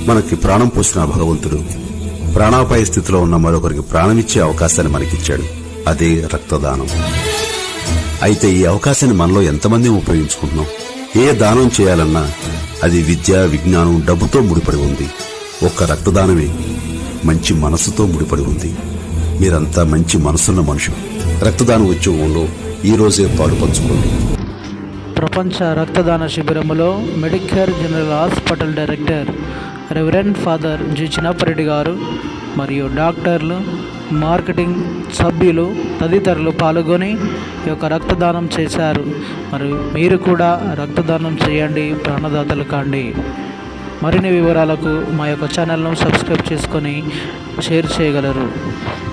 మనకి ప్రాణం పోసిన భగవంతుడు ప్రాణాపాయ స్థితిలో ఉన్న మరొకరికి ప్రాణమిచ్చే అవకాశాన్ని మనకిచ్చాడు. అదే రక్తదానం. అయితే ఈ అవకాశాన్ని మనలో ఎంతమంది ఉపయోగించుకుంటున్నాం? ఏ దానం చేయాలన్నా అది విద్య, విజ్ఞానం, డబ్బుతో ముడిపడి ఉంది. ఒక్క రక్తదానమే మంచి మనసుతో ముడిపడి ఉంది. మీరంతా మంచి మనసున్న మనుషులు. రక్తదాన ఉద్యోగంలో ఈ రోజే పాలు పంచుకోండి. ప్రపంచ రక్తదాన శిబిరములో Medicare general hospital director reverend father G Chinnappareddy గారు మరియు డాక్టర్లు, మార్కెటింగ్ సభ్యులు తదితరులు పాల్గొని ఈ యొక్క రక్తదానం చేశారు. మరి మీరు కూడా రక్తదానం చేయండి, ప్రాణదాతలు కాండి. మరిన్ని వివరాలకు మా యొక్క ఛానల్ను సబ్స్క్రైబ్ చేసుకొని షేర్ చేయగలరు.